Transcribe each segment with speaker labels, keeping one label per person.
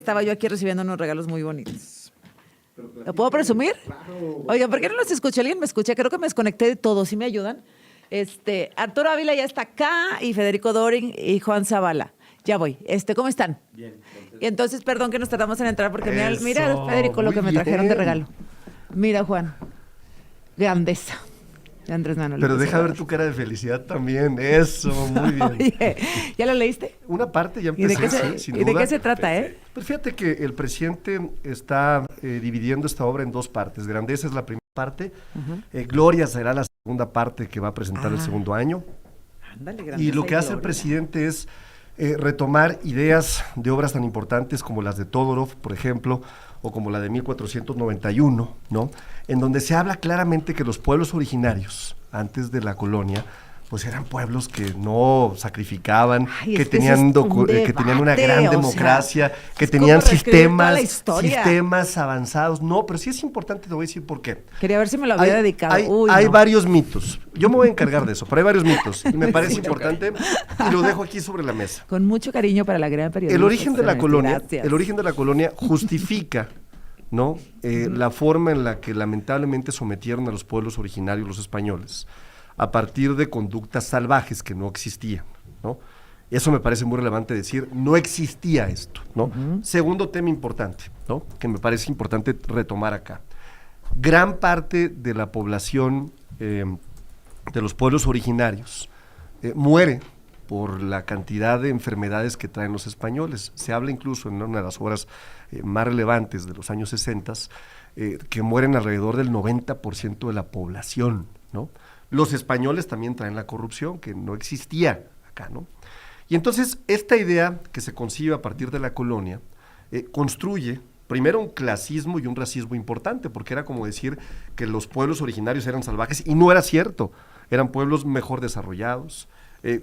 Speaker 1: Estaba yo aquí recibiendo unos regalos muy bonitos. ¿Lo puedo presumir? Oigan, ¿por qué no los escuché? ¿Alguien me escucha? Creo que me desconecté de todo. ¿Sí me ayudan? Arturo Ávila ya está acá, y Federico Doring y Juan Zavala. Ya voy. ¿Cómo están?
Speaker 2: Bien.
Speaker 1: Y entonces, perdón que nos tardamos en entrar, porque mira, Federico, lo
Speaker 3: muy
Speaker 1: que me trajeron de
Speaker 3: bien.
Speaker 1: regalo. Mira, Juan. Grandeza. De Andrés Manuel
Speaker 3: Pero
Speaker 1: López
Speaker 3: deja ver
Speaker 1: Obrador.
Speaker 3: tu cara de felicidad también. Eso, muy bien.
Speaker 1: Oye, ¿ya lo leíste?
Speaker 3: Una parte ya
Speaker 1: ¿Y de
Speaker 3: empecé,
Speaker 1: qué se,
Speaker 3: sin
Speaker 1: y de
Speaker 3: duda.
Speaker 1: qué se trata,
Speaker 3: Pues fíjate que el presidente está dividiendo esta obra en dos partes. Grandeza es la primera parte, Gloria será la segunda parte que va a presentar el segundo año.
Speaker 1: Ándale,
Speaker 3: Y
Speaker 1: Grandeza
Speaker 3: lo que hace el
Speaker 1: Gloria.
Speaker 3: presidente es retomar ideas de obras tan importantes como las de Todorov, por ejemplo, o como la de 1491, ¿no? En donde se habla claramente que los pueblos originarios, antes de la colonia, pues eran pueblos que no sacrificaban,
Speaker 1: Ay,
Speaker 3: que
Speaker 1: es que ese es un
Speaker 3: que tenían una
Speaker 1: debate,
Speaker 3: gran
Speaker 1: o sea,
Speaker 3: democracia, que
Speaker 1: es
Speaker 3: tenían
Speaker 1: como reescribir toda la historia.
Speaker 3: sistemas avanzados. No, pero sí es importante, te voy a decir por qué.
Speaker 1: Quería ver si me lo había dedicado.
Speaker 3: Hay
Speaker 1: No.
Speaker 3: varios mitos. Yo me voy a encargar de eso, pero hay varios mitos. Y me parece importante y lo dejo aquí sobre la mesa.
Speaker 1: Con mucho cariño para la gran periodista.
Speaker 3: El origen de la colonia,
Speaker 1: Gracias.
Speaker 3: el origen de la colonia justifica, ¿no? La forma en la que lamentablemente sometieron a los pueblos originarios los españoles a partir de conductas salvajes que no existían, ¿no? Eso me parece muy relevante decir, no existía esto, ¿no? Segundo tema importante, ¿no? Que me parece importante retomar acá. Gran parte de la población de los pueblos originarios muere por la cantidad de enfermedades que traen los españoles. Se habla incluso en una de las obras más relevantes de los años 60, que mueren alrededor del 90% de la población, ¿no? Los españoles también traen la corrupción, que no existía acá, ¿no? Y entonces, esta idea que se concibe a partir de la colonia, construye primero un clasismo y un racismo importante, porque era como decir que los pueblos originarios eran salvajes, y no era cierto. Eran pueblos mejor desarrollados,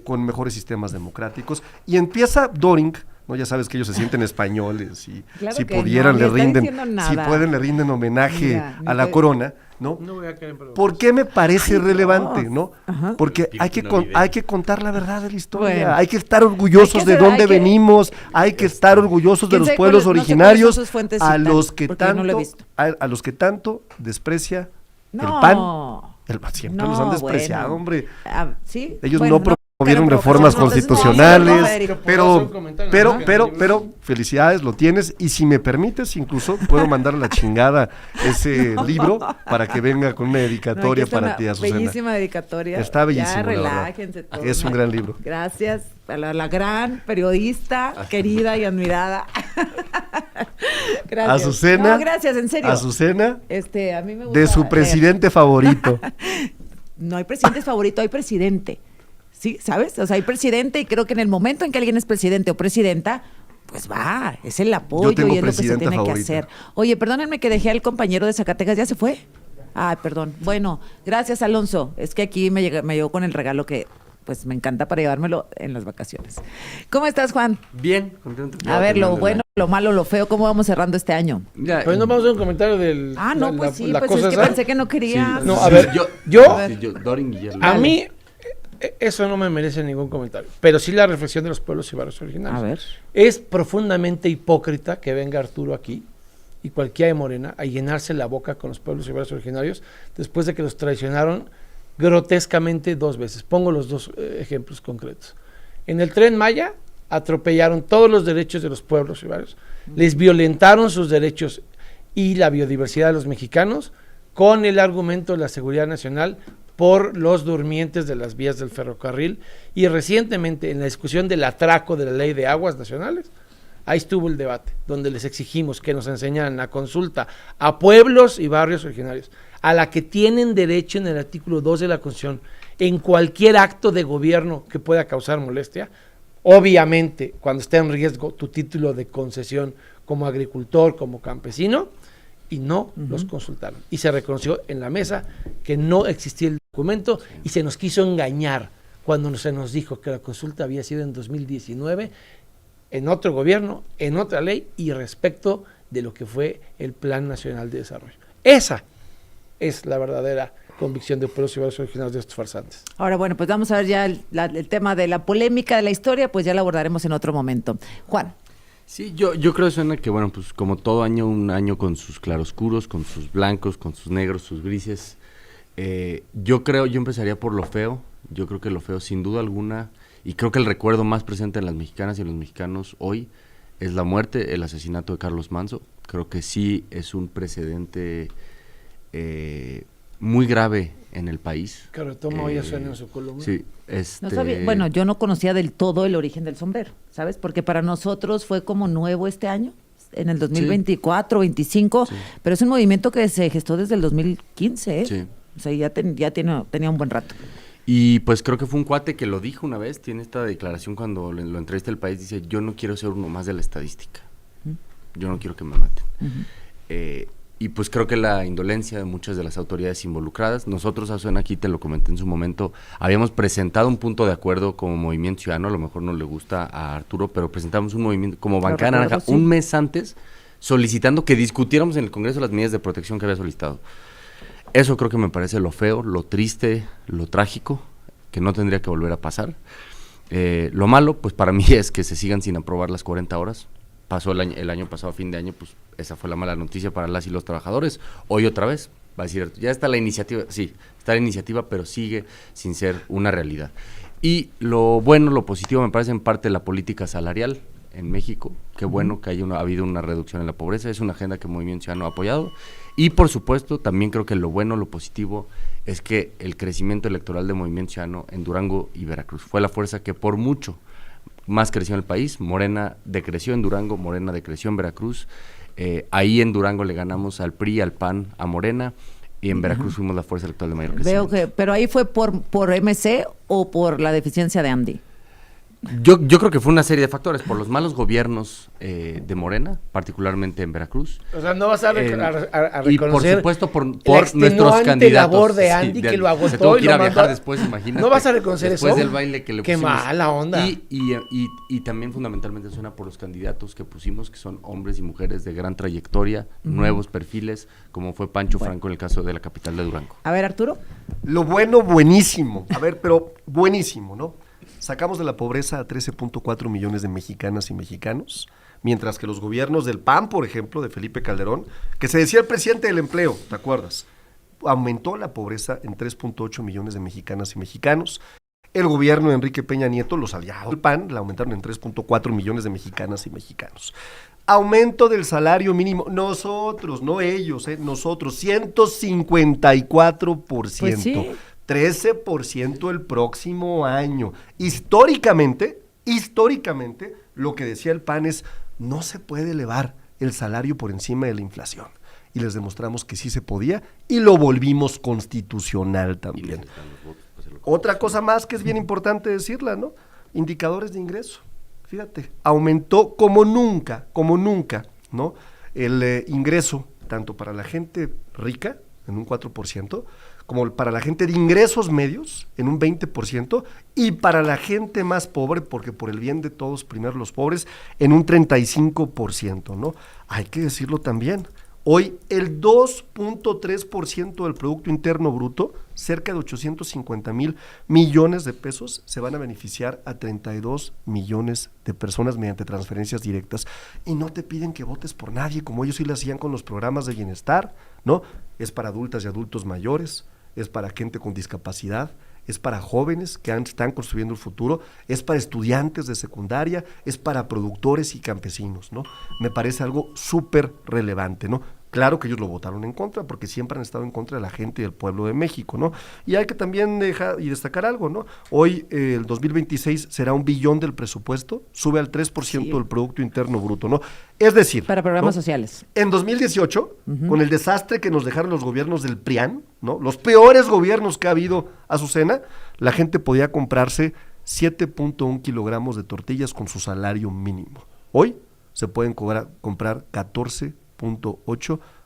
Speaker 3: con mejores sistemas democráticos, y empieza Doring, ¿no? Ya sabes que ellos se sienten españoles, y
Speaker 1: Claro
Speaker 3: si
Speaker 1: que
Speaker 3: pudieran
Speaker 1: no,
Speaker 3: le
Speaker 1: ni está
Speaker 3: rinden,
Speaker 1: diciendo
Speaker 3: si
Speaker 1: nada.
Speaker 3: pueden le rinden homenaje
Speaker 1: Mira,
Speaker 3: a la
Speaker 1: ni te-
Speaker 3: corona, ¿no?
Speaker 2: No voy a caer en problemas.
Speaker 3: ¿Por qué me parece
Speaker 1: Ay,
Speaker 3: relevante,
Speaker 1: Dios.
Speaker 3: no?
Speaker 1: Ajá.
Speaker 3: Porque hay
Speaker 2: Espíritu navideño.
Speaker 3: hay que contar la verdad de la historia,
Speaker 1: Bueno.
Speaker 3: hay que estar orgullosos
Speaker 1: Hay que
Speaker 3: de
Speaker 1: ser-
Speaker 3: dónde
Speaker 1: hay que-
Speaker 3: venimos, hay que estar orgullosos de
Speaker 1: ¿Quién
Speaker 3: los
Speaker 1: sabe
Speaker 3: pueblos
Speaker 1: cuáles- no sé cuáles
Speaker 3: originarios,
Speaker 1: son sus fuentes
Speaker 3: a
Speaker 1: y tal,
Speaker 3: los que
Speaker 1: porque yo no lo he
Speaker 3: tanto,
Speaker 1: visto.
Speaker 3: a los que tanto desprecia el
Speaker 1: No.
Speaker 3: PAN, siempre
Speaker 1: No,
Speaker 3: los han despreciado,
Speaker 1: bueno.
Speaker 3: hombre.
Speaker 1: Ah, ¿sí?
Speaker 3: Ellos
Speaker 1: Bueno,
Speaker 3: no promovieron
Speaker 1: pero
Speaker 3: reformas
Speaker 1: entonces no,
Speaker 3: constitucionales,
Speaker 1: Federico.
Speaker 2: ¿Puedo hacer un comentario?
Speaker 3: pero, felicidades, lo tienes, y si me permites, incluso puedo mandar a la chingada ese libro para que venga con una
Speaker 1: No, aquí
Speaker 3: dedicatoria
Speaker 1: está
Speaker 3: para
Speaker 1: una
Speaker 3: ti, Azucena.
Speaker 1: bellísima dedicatoria.
Speaker 3: Está bellísimo,
Speaker 1: Ya
Speaker 3: la verdad.
Speaker 1: relájense todos.
Speaker 3: Es un gran libro.
Speaker 1: Gracias a la gran periodista, querida y admirada. Gracias.
Speaker 3: Azucena.
Speaker 1: No, gracias, en serio.
Speaker 3: Azucena,
Speaker 1: A mí me gusta
Speaker 3: de su
Speaker 1: leer.
Speaker 3: presidente favorito.
Speaker 1: No hay presidente favorito, hay presidente. ¿Sí? ¿Sabes? O sea, hay presidente, y creo que en el momento en que alguien es presidente o presidenta, pues va, es el apoyo
Speaker 3: tengo
Speaker 1: y es lo que se
Speaker 3: presidenta
Speaker 1: tiene que
Speaker 3: favorita.
Speaker 1: hacer. Oye, perdónenme que dejé al compañero de Zacatecas, ¿ya se fue? Ay, perdón. Bueno, gracias, Alonso. Es que aquí me llegó con el regalo que pues me encanta para llevármelo en las vacaciones. ¿Cómo estás, Juan?
Speaker 2: Bien, contento.
Speaker 1: A ver, lo bueno, lo malo, lo feo, ¿cómo vamos cerrando este año?
Speaker 2: Ya,
Speaker 4: Pues no vamos a hacer un comentario del.
Speaker 1: Ah, no, pues sí, pues
Speaker 4: cosa
Speaker 1: es que
Speaker 4: esa.
Speaker 1: pensé que no querías.
Speaker 4: No, a ver,
Speaker 2: Doring y Yerlo.
Speaker 4: A
Speaker 1: Dale.
Speaker 4: mí, eso no me merece ningún comentario. Pero sí la reflexión de los pueblos y barrios originarios.
Speaker 1: A ver.
Speaker 4: Es profundamente hipócrita que venga Arturo aquí y cualquiera de Morena a llenarse la boca con los pueblos y barrios originarios después de que los traicionaron grotescamente 2 veces. Pongo los 2 ejemplos concretos. En el Tren Maya atropellaron todos los derechos de los pueblos y barrios, les violentaron sus derechos y la biodiversidad de los mexicanos con el argumento de la seguridad nacional por los durmientes de las vías del ferrocarril, y recientemente en la discusión del atraco de la ley de aguas nacionales, ahí estuvo el debate, donde les exigimos que nos enseñaran la consulta a pueblos y barrios originarios, a la que tienen derecho en el artículo 2 de la Constitución, en cualquier acto de gobierno que pueda causar molestia, obviamente cuando esté en riesgo tu título de concesión como agricultor, como campesino, y no los consultaron. Y se reconoció en la mesa que no existía el documento y se nos quiso engañar cuando se nos dijo que la consulta había sido en 2019, en otro gobierno, en otra ley y respecto de lo que fue el Plan Nacional de Desarrollo. Esa es la verdadera convicción de pueblos y barrios originarios de estos farsantes.
Speaker 1: Ahora, bueno, pues vamos a ver ya el tema de la polémica de la historia, pues ya la abordaremos en otro momento. Juan.
Speaker 2: Sí, yo creo, Susana, que bueno, pues como todo año, un año con sus claroscuros, con sus blancos, con sus negros, sus grises. Yo empezaría por lo feo. Yo creo que lo feo, sin duda alguna, y creo que el recuerdo más presente en las mexicanas y en los mexicanos hoy es la muerte, el asesinato de Carlos Manzo. Creo que sí es un precedente muy grave en el país.
Speaker 4: Que retoma hoy a Sonia en su columna.
Speaker 2: Sí,
Speaker 1: No sabía, bueno, yo no conocía del todo el origen del sombrero, ¿sabes? Porque para nosotros fue como nuevo este año, en el 2024, 25,
Speaker 2: Sí.
Speaker 1: pero es un movimiento que se gestó desde el 2015, ¿eh?
Speaker 2: Sí.
Speaker 1: O sea, ya tenía un buen rato.
Speaker 2: Y pues creo que fue un cuate que lo dijo una vez, tiene esta declaración cuando lo entrevista El País, dice, yo no quiero ser uno más de la estadística, yo no quiero que me maten. Y pues creo que la indolencia de muchas de las autoridades involucradas, nosotros, Azuena, aquí te lo comenté en su momento, habíamos presentado un punto de acuerdo como Movimiento Ciudadano, a lo mejor no le gusta a Arturo, pero presentamos un movimiento como Bancada Naranja
Speaker 1: sí.
Speaker 2: un mes antes, solicitando que discutiéramos en el Congreso las medidas de protección que había solicitado. Eso creo que me parece lo feo, lo triste, lo trágico, que no tendría que volver a pasar. Lo malo, pues para mí es que se sigan sin aprobar las 40 horas. Pasó el año pasado, a fin de año, pues esa fue la mala noticia para las y los trabajadores. Hoy otra vez, va a decir, ya está la iniciativa, sí, está la iniciativa, pero sigue sin ser una realidad. Y lo bueno, lo positivo, me parece en parte la política salarial en México. Qué bueno que ha habido una reducción en la pobreza, es una agenda que Movimiento Ciudadano ha apoyado. Y por supuesto, también creo que lo bueno, lo positivo, es que el crecimiento electoral de Movimiento Ciudadano en Durango y Veracruz fue la fuerza que por mucho más creció en el país. Morena decreció en Durango, Morena decreció en Veracruz. Ahí en Durango le ganamos al PRI, al PAN, a Morena, y en Veracruz fuimos la fuerza electoral de mayor crecimiento.
Speaker 1: Veo que, pero ahí fue por MC o por la deficiencia de Andy.
Speaker 2: Yo creo que fue una serie de factores, por los malos gobiernos de Morena, particularmente en Veracruz.
Speaker 4: O sea, no vas a reconocer.
Speaker 2: Y por supuesto por
Speaker 4: la
Speaker 2: nuestros
Speaker 4: extenuante
Speaker 2: candidatos.
Speaker 4: labor de Andy, que lo agotó
Speaker 2: se tuvo que
Speaker 4: y
Speaker 2: ir
Speaker 4: lo
Speaker 2: a viajar
Speaker 4: mandó.
Speaker 2: después, imagínate.
Speaker 4: ¿No vas a reconocer
Speaker 2: después
Speaker 4: eso?
Speaker 2: del baile que le
Speaker 4: Qué
Speaker 2: pusimos.
Speaker 4: mala onda.
Speaker 2: Y también fundamentalmente suena por los candidatos que pusimos, que son hombres y mujeres de gran trayectoria, nuevos perfiles, como fue Pancho Franco en el caso de la capital de Durango.
Speaker 1: A ver, Arturo.
Speaker 3: Lo bueno, buenísimo. A ver, pero buenísimo, ¿no? Sacamos de la pobreza a 13.4 millones de mexicanas y mexicanos, mientras que los gobiernos del PAN, por ejemplo, de Felipe Calderón, que se decía el presidente del empleo, ¿te acuerdas? Aumentó la pobreza en 3.8 millones de mexicanas y mexicanos. El gobierno de Enrique Peña Nieto, los aliados del PAN, la aumentaron en 3.4 millones de mexicanas y mexicanos. Aumento del salario mínimo, nosotros, no ellos, nosotros, 154%.
Speaker 1: Pues sí.
Speaker 3: 13% el próximo año. Históricamente, lo que decía el PAN es, no se puede elevar el salario por encima de la inflación. Y les demostramos que sí se podía y lo volvimos constitucional también. Otra cosa más que es bien importante decirla, ¿no? Indicadores de ingreso. Fíjate, aumentó como nunca, ¿no? El ingreso, tanto para la gente rica, en un 4%, como para la gente de ingresos medios, en un 20%, y para la gente más pobre, porque por el bien de todos, primero los pobres, en un 35%, ¿no? Hay que decirlo también. Hoy el 2.3% del Producto Interno Bruto, cerca de 850,000 millones de pesos, se van a beneficiar a 32 millones de personas mediante transferencias directas. Y no te piden que votes por nadie, como ellos sí lo hacían con los programas de bienestar, ¿no? Es para adultas y adultos mayores, es para gente con discapacidad, es para jóvenes que están construyendo el futuro, es para estudiantes de secundaria, es para productores y campesinos, ¿no? Me parece algo súper relevante, ¿no? Claro que ellos lo votaron en contra, porque siempre han estado en contra de la gente y del pueblo de México, ¿no? Y hay que también dejar y destacar algo, ¿no? Hoy, el 2026 será $1 billón del presupuesto, sube al 3% del Producto Interno Bruto, ¿no? Es decir,
Speaker 1: para programas
Speaker 3: ¿no?
Speaker 1: sociales.
Speaker 3: En 2018, con el desastre que nos dejaron los gobiernos del PRIAN, ¿no? Los peores gobiernos que ha habido, Azucena, la gente podía comprarse 7.1 kilogramos de tortillas con su salario mínimo. Hoy se pueden comprar 14.8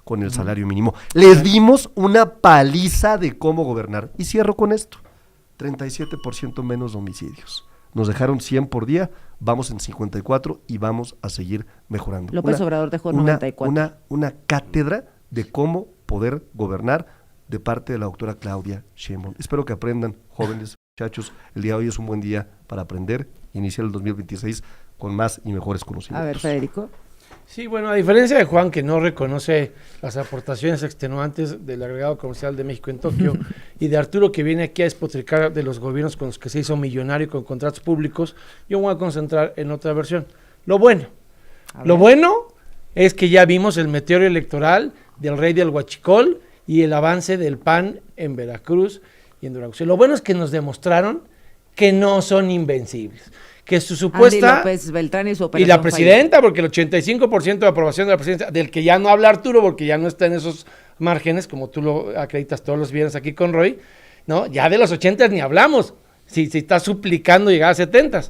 Speaker 3: con el salario mínimo. Les dimos una paliza de cómo gobernar. Y cierro con esto, 37% menos de homicidios. Nos dejaron 100 por día, vamos en 54 y vamos a seguir mejorando.
Speaker 1: López Obrador dejó 94.
Speaker 3: Una cátedra de cómo poder gobernar de parte de la doctora Claudia Sheinbaum. Espero que aprendan, jóvenes, muchachos. El día de hoy es un buen día para aprender, iniciar el 2026 con más y mejores
Speaker 1: A
Speaker 3: conocimientos.
Speaker 1: ver, Federico.
Speaker 4: Sí, bueno, a diferencia de Juan, que no reconoce las aportaciones extenuantes del agregado comercial de México en Tokio, y de Arturo, que viene aquí a despotricar de los gobiernos con los que se hizo millonario con contratos públicos, yo me voy a concentrar en otra versión. Lo bueno es que ya vimos el meteoro electoral del rey del Huachicol y el avance del PAN en Veracruz y en Durango. Lo bueno es que nos demostraron que no son invencibles, que su supuesta...
Speaker 1: Andy López Beltrán y su
Speaker 4: Y
Speaker 1: operación
Speaker 4: la presidenta, porque el 85% de aprobación de la presidencia, del que ya no habla Arturo, porque ya no está en esos márgenes, como tú lo acreditas todos los viernes aquí con Roy, ¿no? Ya de los 80 ni hablamos, si está suplicando llegar a 70.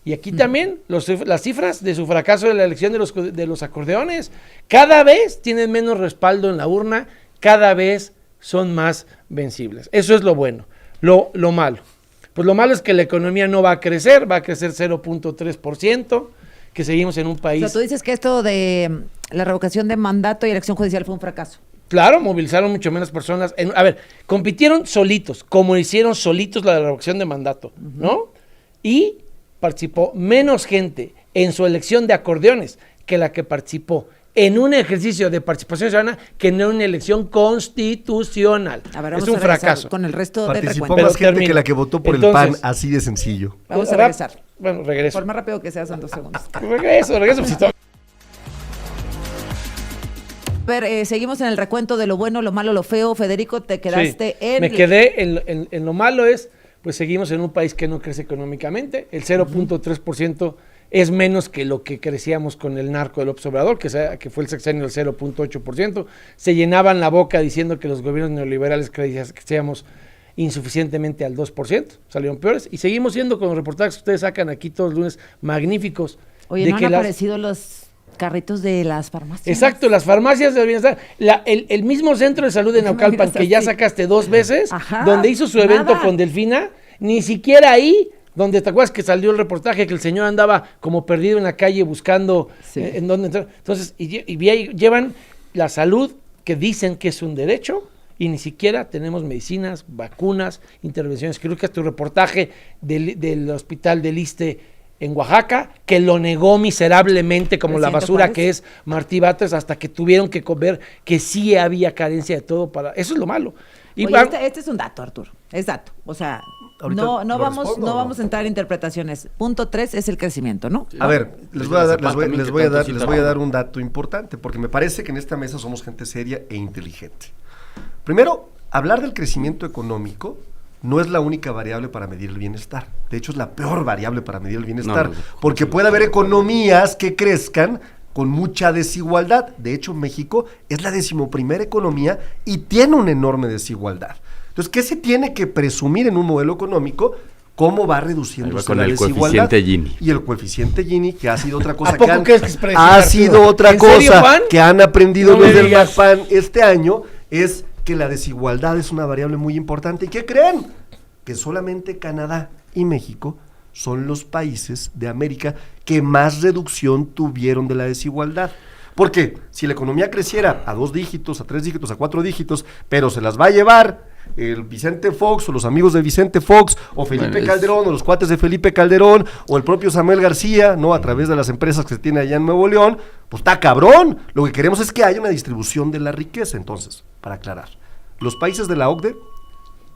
Speaker 4: Y aquí también las cifras de su fracaso de la elección de los acordeones, cada vez tienen menos respaldo en la urna, cada vez son más vencibles. Eso es lo bueno. Lo malo. Pues lo malo es que la economía no va a crecer 0.3%, que seguimos en un país...
Speaker 1: O sea, tú dices que esto de la revocación de mandato y elección judicial fue un fracaso.
Speaker 4: Claro, movilizaron mucho menos personas. Compitieron solitos, como hicieron solitos la revocación de mandato, ¿no? Y participó menos gente en su elección de acordeones que la que participó en un ejercicio de participación ciudadana que no en una elección constitucional.
Speaker 1: A ver,
Speaker 4: es
Speaker 1: vamos
Speaker 4: un
Speaker 1: a regresar
Speaker 4: fracaso.
Speaker 1: con el resto del
Speaker 3: Participó
Speaker 1: recuento.
Speaker 3: más
Speaker 4: Pero
Speaker 3: gente que
Speaker 4: termino.
Speaker 3: la que votó por el
Speaker 4: Entonces,
Speaker 3: PAN, así de sencillo.
Speaker 1: Vamos a regresar.
Speaker 4: Bueno, regreso.
Speaker 1: Por más rápido que sea, son 2 segundos.
Speaker 4: Regreso. Pues, si todo-
Speaker 1: A ver, seguimos en el recuento de lo bueno, lo malo, lo feo. Federico, te quedaste
Speaker 4: Sí,
Speaker 1: en...
Speaker 4: me quedé en lo malo pues seguimos en un país que no crece económicamente, el 0.3% es menos que lo que crecíamos con el narco del López Obrador, que fue el sexenio del 0.8%, se llenaban la boca diciendo que los gobiernos neoliberales crecíamos insuficientemente al 2%, salieron peores, y seguimos siendo con los reportajes que ustedes sacan aquí todos los lunes, magníficos.
Speaker 1: Oye, ¿no han aparecido los carritos de las farmacias?
Speaker 4: Exacto, las farmacias del bienestar. El mismo centro de salud de Naucalpan, que ya sacaste 2 veces,
Speaker 1: Ajá,
Speaker 4: donde hizo su evento
Speaker 1: nada.
Speaker 4: con Delfina, ni siquiera ahí, donde te acuerdas que salió el reportaje que el señor andaba como perdido en la calle buscando
Speaker 1: Sí.
Speaker 4: en dónde entrar. Entonces, llevan la salud, que dicen que es un derecho, y ni siquiera tenemos medicinas, vacunas, intervenciones quirúrgicas. Tu reportaje del hospital del Iste en Oaxaca, que lo negó miserablemente como la
Speaker 1: Presidente
Speaker 4: basura
Speaker 1: Juárez.
Speaker 4: que es Martí Batres, hasta que tuvieron que ver que sí había carencia de todo para... Eso es lo malo. Y
Speaker 1: Oye, este es un dato, Arturo. Es dato. O sea,
Speaker 3: Ahorita
Speaker 1: no
Speaker 3: lo
Speaker 1: vamos
Speaker 3: respondo,
Speaker 1: no
Speaker 3: ¿no?
Speaker 1: vamos a entrar en interpretaciones. Punto 3 es el crecimiento, ¿no?
Speaker 3: A ver, les voy a
Speaker 2: Zapata,
Speaker 3: dar un dato importante, porque me parece que en esta mesa somos gente seria e inteligente. Primero, hablar del crecimiento económico no es la única variable para medir el bienestar. De hecho, es la peor variable para medir el bienestar, porque puede haber economías que crezcan con mucha desigualdad. De hecho, México es la 11ª economía y tiene una enorme desigualdad. Entonces, ¿qué se tiene que presumir en un modelo económico? ¿Cómo va reduciéndose
Speaker 2: con
Speaker 3: la
Speaker 2: el
Speaker 3: desigualdad?
Speaker 2: coeficiente Gini.
Speaker 3: Y el coeficiente Gini, que ha sido otra cosa
Speaker 4: ¿A poco crees que es preciso,
Speaker 3: ha
Speaker 4: Arturo?
Speaker 3: sido otra
Speaker 4: ¿En serio,
Speaker 3: cosa
Speaker 4: Juan?
Speaker 3: que han aprendido
Speaker 4: No me
Speaker 3: los del
Speaker 4: digas.
Speaker 3: MACPAN este año, es que la desigualdad es una variable muy importante. ¿Y qué creen? Que solamente Canadá y México son los países de América que más reducción tuvieron de la desigualdad. Porque si la economía creciera a 2 dígitos, a 3 dígitos, a 4 dígitos, pero se las va a llevar el Vicente Fox o los amigos de Vicente Fox o Felipe Calderón o los cuates de Felipe Calderón o el propio Samuel García, ¿no? A través de las empresas que se tiene allá en Nuevo León, pues está cabrón. Lo que queremos es que haya una distribución de la riqueza. Entonces, para aclarar, los países de la OCDE,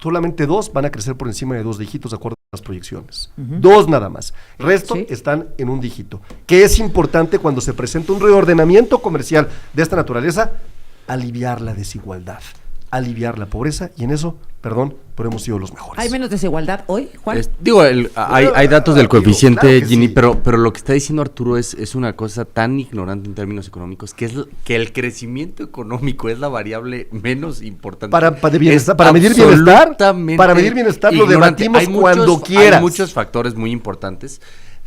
Speaker 3: solamente 2 van a crecer por encima de 2 dígitos de acuerdo a las proyecciones. 2 nada más. El resto
Speaker 1: Sí.
Speaker 3: están en un dígito. ¿Qué es importante cuando se presenta un reordenamiento comercial de esta naturaleza? Aliviar la desigualdad, aliviar la pobreza, y en eso, perdón, pero hemos sido los mejores.
Speaker 1: ¿Hay menos desigualdad hoy, Juan?
Speaker 2: Hay datos del coeficiente
Speaker 3: claro que
Speaker 2: Gini,
Speaker 3: sí.
Speaker 2: pero lo que está diciendo Arturo es una cosa tan ignorante en términos económicos, que el crecimiento económico es la variable menos importante.
Speaker 3: Para bienestar,
Speaker 2: Es
Speaker 3: para medir bienestar,
Speaker 2: absolutamente
Speaker 3: para medir bienestar lo
Speaker 2: ignorante.
Speaker 3: debatimos cuando quieras.
Speaker 2: Hay muchos factores muy importantes.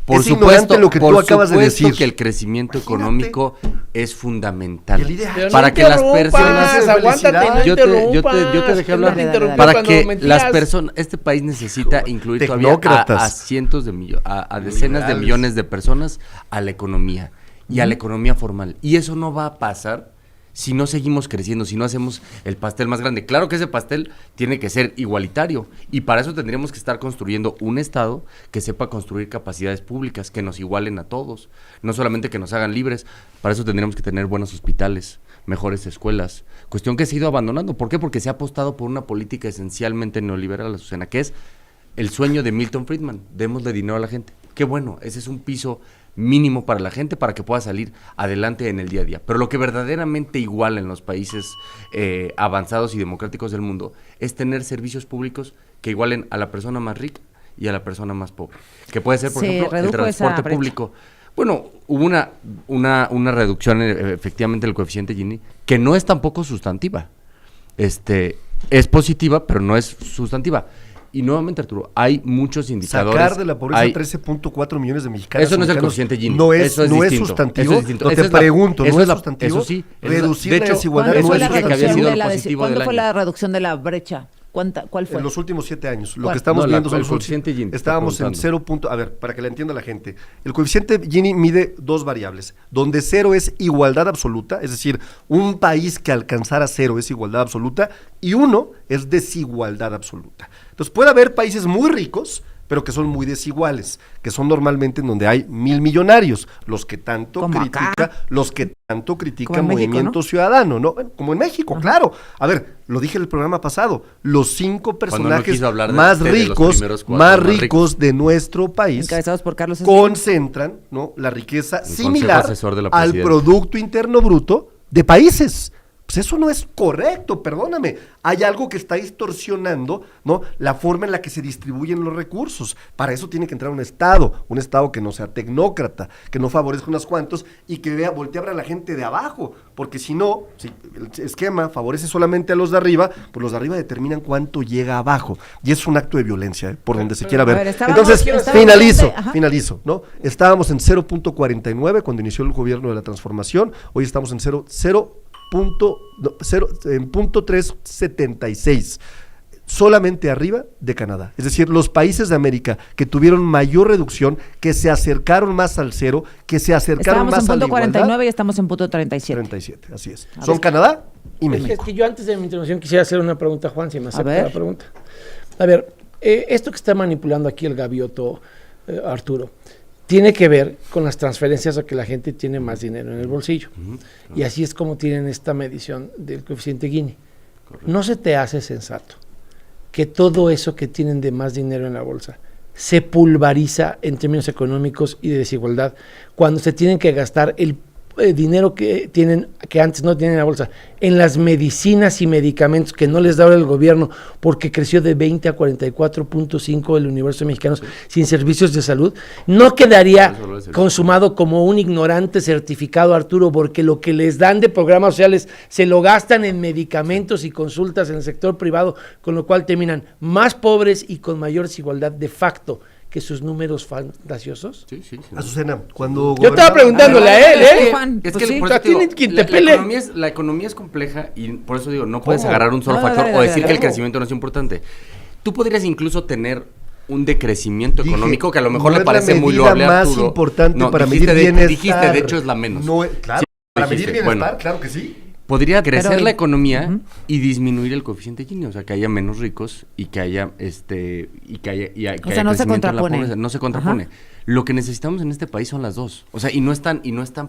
Speaker 2: Por
Speaker 3: Es ignorante
Speaker 2: supuesto,
Speaker 3: lo que tú
Speaker 2: por
Speaker 3: acabas de
Speaker 2: supuesto
Speaker 3: decir.
Speaker 2: que el crecimiento
Speaker 3: Imagínate.
Speaker 2: económico es fundamental.
Speaker 3: El ideal.
Speaker 4: Pero no
Speaker 2: Para que las
Speaker 4: interrumpas,
Speaker 2: personas...
Speaker 4: aguántate, no
Speaker 2: Yo te
Speaker 4: interrumpas.
Speaker 2: dejé hablar.
Speaker 1: Dale, dale, dale.
Speaker 2: Para
Speaker 4: cuando
Speaker 2: que
Speaker 4: me
Speaker 2: las
Speaker 4: mentías.
Speaker 2: personas, este país necesita incluir todavía
Speaker 3: Tecnócratas.
Speaker 2: a cientos de millones, a decenas de
Speaker 3: Liberales.
Speaker 2: millones de personas a la economía y a la economía formal. Y eso no va a pasar si no seguimos creciendo, si no hacemos el pastel más grande? Claro que ese pastel tiene que ser igualitario y para eso tendríamos que estar construyendo un Estado que sepa construir capacidades públicas, que nos igualen a todos, no solamente que nos hagan libres. Para eso tendríamos que tener buenos hospitales, mejores escuelas, cuestión que se ha ido abandonando. ¿Por qué? Porque se ha apostado por una política esencialmente neoliberal, Azucena, que es el sueño de Milton Friedman: démosle dinero a la gente. Qué bueno, ese es un piso mínimo para la gente para que pueda salir adelante en el día a día. Pero lo que verdaderamente iguala en los países avanzados y democráticos del mundo es tener servicios públicos que igualen a la persona más rica y a la persona más pobre. Que puede ser, por ejemplo, el transporte público. Bueno, hubo una reducción efectivamente del coeficiente Gini, que no es tampoco sustantiva. Es positiva, pero no es sustantiva. Y nuevamente, Arturo, hay muchos indicadores.
Speaker 3: Sacar de la pobreza 13.4 millones de mexicanos.
Speaker 2: Eso no es el coeficiente Gini.
Speaker 3: No es sustantivo.
Speaker 2: Eso es distinto.
Speaker 3: No te pregunto, ¿no es sustantivo?
Speaker 2: Eso sí.
Speaker 3: Reducir
Speaker 2: de
Speaker 3: la
Speaker 2: hecho,
Speaker 3: desigualdad
Speaker 2: ¿cuándo
Speaker 3: no
Speaker 2: fue
Speaker 3: es
Speaker 2: la reducción de la desigualdad?
Speaker 1: ¿Cuándo fue la reducción de la brecha? ¿Cuál fue?
Speaker 3: En los últimos 7 años. Lo
Speaker 1: ¿Cuál?
Speaker 3: que estamos viendo son
Speaker 2: el coeficiente Gini.
Speaker 3: Estábamos en 0. A ver, para que la entienda la gente. El coeficiente Gini mide 2 variables, donde 0 es igualdad absoluta, es decir, un país que alcanzara 0 es igualdad absoluta, y 1 es desigualdad absoluta. Entonces puede haber países muy ricos, pero que son muy desiguales, que son normalmente en donde hay 1,000 millonarios, los que tanto critica Movimiento México, ¿no? Ciudadano, ¿no? Bueno, como en México, claro. A ver, lo dije en el programa pasado, los 5 personajes más ricos de nuestro país,
Speaker 1: encabezados por Carlos
Speaker 3: concentran, ¿no?, la riqueza similar al Producto Interno Bruto de países. Pues eso no es correcto, perdóname. Hay algo que está distorsionando, ¿no?, la forma en la que se distribuyen los recursos. Para eso tiene que entrar un Estado que no sea tecnócrata, que no favorezca unos cuantos y que voltee a ver a la gente de abajo, porque si no, si el esquema favorece solamente a los de arriba, pues los de arriba determinan cuánto llega abajo, y es un acto de violencia, por donde se quiera ver. Entonces, finalizo, ¿no? Estábamos en 0.49 cuando inició el gobierno de la transformación, hoy estamos en 0.376, solamente arriba de Canadá. Es decir, los países de América que tuvieron mayor reducción, que se acercaron más al cero, que se acercaron más a la igualdad.
Speaker 1: Estábamos en 0.49 y estamos en 37,
Speaker 3: así es. Son Canadá y México.
Speaker 4: Es que yo antes de mi intervención quisiera hacer una pregunta, Juan, si me acepta la pregunta. A ver, esto que está manipulando aquí el gavioto, Arturo, tiene que ver con las transferencias a que la gente tiene más dinero en el bolsillo. Y así es como tienen esta medición del coeficiente Gini. Correcto. ¿No se te hace sensato que todo eso que tienen de más dinero en la bolsa se pulveriza en términos económicos y de desigualdad cuando se tienen que gastar el dinero que tienen, que antes no tienen en la bolsa, en las medicinas y medicamentos que no les da ahora el gobierno porque creció de 20 a 44.5 el universo de mexicanos sin servicios de salud? ¿No quedaría consumado como un ignorante certificado, Arturo, porque lo que les dan de programas sociales se lo gastan en medicamentos y consultas en el sector privado, con lo cual terminan más pobres y con mayor desigualdad de facto que sus números fantasiosos?
Speaker 2: Sí.
Speaker 3: Azucena, cuando...
Speaker 4: Yo estaba preguntándole a él,
Speaker 1: Juan,
Speaker 2: es
Speaker 1: pues
Speaker 2: que
Speaker 1: sí.
Speaker 2: por eso te digo, la economía es compleja y por eso digo, no puedes agarrar un solo factor o decir que el crecimiento no es importante. Tú podrías incluso tener un decrecimiento económico que a lo mejor le parece muy loable a Arturo.
Speaker 3: Más importante para medir bienestar.
Speaker 2: Dijiste, de hecho es la menos.
Speaker 3: Claro, para medir bienestar, claro que sí.
Speaker 2: Podría crecer la economía y disminuir el coeficiente Gini, o sea, que haya menos ricos y que haya
Speaker 1: o sea, no se contrapone.
Speaker 2: No se contrapone. Lo que necesitamos en este país son las dos. O sea, y no están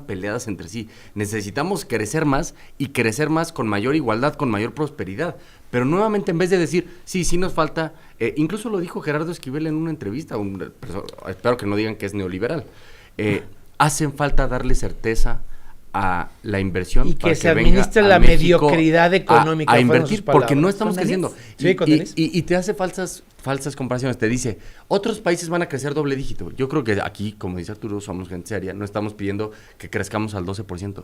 Speaker 2: peleadas entre sí. Necesitamos crecer más y crecer más con mayor igualdad, con mayor prosperidad. Pero nuevamente, en vez de decir, sí nos falta, incluso lo dijo Gerardo Esquivel en una entrevista, espero que no digan que es neoliberal, hacen falta darle certeza a la inversión
Speaker 4: y
Speaker 2: para
Speaker 4: que se administre la mediocridad económica
Speaker 2: a invertir, porque no estamos creciendo.
Speaker 4: Sí,
Speaker 2: y te hace falsas comparaciones, te dice, otros países van a crecer doble dígito. Yo creo que aquí, como dice Arturo, somos gente seria, no estamos pidiendo que crezcamos al 12%.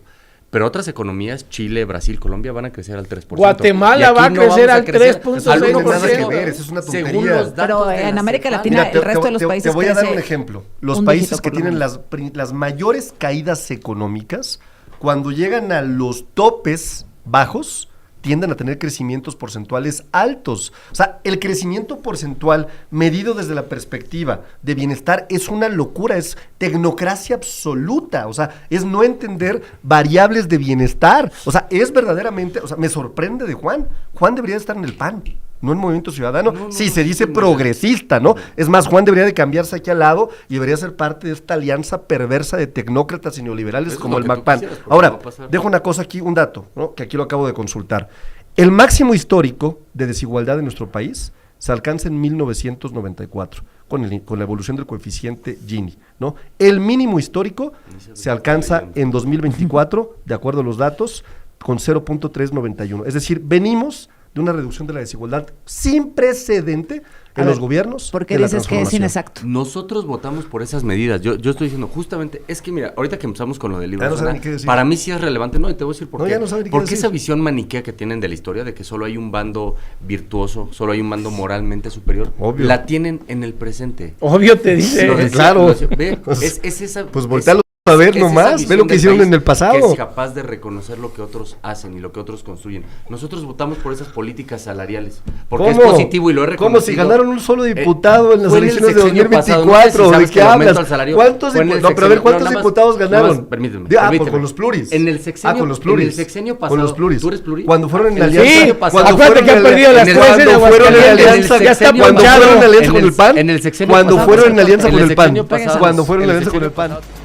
Speaker 2: Pero otras economías, Chile, Brasil, Colombia, van a crecer al 3%.
Speaker 4: Guatemala va a crecer al 3.6%.
Speaker 3: Eso es una tontería.
Speaker 2: Según los datos
Speaker 1: pero en América Latina, el resto de los países
Speaker 3: te voy a dar un ejemplo. Los países que tienen las mayores caídas económicas, cuando llegan a los topes bajos, tienden a tener crecimientos porcentuales altos. O sea, el crecimiento porcentual medido desde la perspectiva de bienestar es una locura, es tecnocracia absoluta. O sea, es no entender variables de bienestar. O sea, es verdaderamente, o sea, me sorprende de Juan. Juan debería estar en el PAN, no en Movimiento Ciudadano. Sí, se dice progresista, ¿no? Es más, Juan debería de cambiarse aquí al lado y debería ser parte de esta alianza perversa de tecnócratas y neoliberales
Speaker 2: Eso
Speaker 3: como
Speaker 2: es
Speaker 3: el
Speaker 2: lo que tú
Speaker 3: MACPAN.
Speaker 2: quisieras, porque
Speaker 3: Ahora,
Speaker 2: va a pasar.
Speaker 3: dejo una cosa aquí, un dato, ¿no? Que aquí lo acabo de consultar. El máximo histórico de desigualdad en nuestro país se alcanza en 1994, con la evolución del coeficiente Gini, ¿no? El mínimo histórico se alcanza en 2024, de acuerdo a los datos, con 0.391. Es decir, venimos de una reducción de la desigualdad sin precedente
Speaker 1: A
Speaker 3: en
Speaker 1: ver,
Speaker 3: los gobiernos.
Speaker 1: ¿por qué
Speaker 3: de la
Speaker 1: dices que es
Speaker 3: transformación.
Speaker 1: inexacto?
Speaker 2: Nosotros votamos por esas medidas. Yo estoy diciendo, justamente, es que mira, ahorita que empezamos con lo del libro,
Speaker 3: Ya no saben
Speaker 2: Susana,
Speaker 3: ni qué decir.
Speaker 2: para mí sí es relevante, no, y te voy a decir por
Speaker 3: No,
Speaker 2: qué.
Speaker 3: ya no saben ni qué
Speaker 2: Porque
Speaker 3: decir.
Speaker 2: esa visión maniquea que tienen de la historia, de que solo hay un bando virtuoso, solo hay un bando moralmente superior,
Speaker 3: Obvio.
Speaker 2: la tienen en el presente.
Speaker 4: Obvio te dice.
Speaker 2: Lo decía-
Speaker 3: claro.
Speaker 2: lo decía, ve, es esa,
Speaker 3: Pues
Speaker 2: es-
Speaker 3: voltealo a ver
Speaker 2: es esa
Speaker 3: nomás, ve
Speaker 2: visión
Speaker 3: lo que
Speaker 2: del
Speaker 3: hicieron
Speaker 2: país
Speaker 3: en el pasado.
Speaker 2: que es capaz de reconocer lo que otros hacen y lo que otros construyen. Nosotros votamos por esas políticas salariales, porque es positivo y lo he reconocido.
Speaker 3: ¿Cómo si ganaron un solo diputado en las
Speaker 2: fue el
Speaker 3: elecciones de
Speaker 2: sexenio pasado,
Speaker 3: 2024?
Speaker 2: no sé si
Speaker 3: ¿De
Speaker 2: sabes
Speaker 3: qué
Speaker 2: que el aumento
Speaker 3: hablas?
Speaker 2: al salario
Speaker 3: ¿Cuántos
Speaker 2: fue en el
Speaker 3: no, pero a ver,
Speaker 2: sexenio-
Speaker 3: ¿cuántos
Speaker 2: no, nada más-
Speaker 3: diputados
Speaker 2: nada
Speaker 3: ganaron?
Speaker 2: más, permíteme,
Speaker 3: Pues
Speaker 2: permíteme.
Speaker 3: con los pluris.
Speaker 2: En el sexenio-
Speaker 3: con los pluris.
Speaker 2: en el sexenio
Speaker 3: Con
Speaker 2: pasado,
Speaker 3: los pluris.
Speaker 2: ¿tú eres pluri?
Speaker 3: Cuando fueron en
Speaker 2: En el
Speaker 3: alianza.
Speaker 2: sexenio pasado.
Speaker 3: cuando
Speaker 4: Acuérdate
Speaker 3: fueron
Speaker 4: que han perdido las
Speaker 2: en el-
Speaker 4: tres en
Speaker 3: cuando fueron en
Speaker 4: Aguascalientes.
Speaker 3: alianza,
Speaker 4: Ya está
Speaker 3: cuando
Speaker 4: ponchado.
Speaker 3: fueron en alianza
Speaker 2: En
Speaker 3: con
Speaker 2: el-
Speaker 3: el PAN.
Speaker 2: en el sexenio
Speaker 3: Cuando
Speaker 2: pasado,
Speaker 3: fueron en alianza
Speaker 2: en
Speaker 3: con
Speaker 2: el
Speaker 3: el PAN.
Speaker 2: sexenio pasado,
Speaker 3: Cuando fueron en
Speaker 2: en el
Speaker 3: alianza con el
Speaker 2: sexenio
Speaker 3: PAN.
Speaker 2: pasado.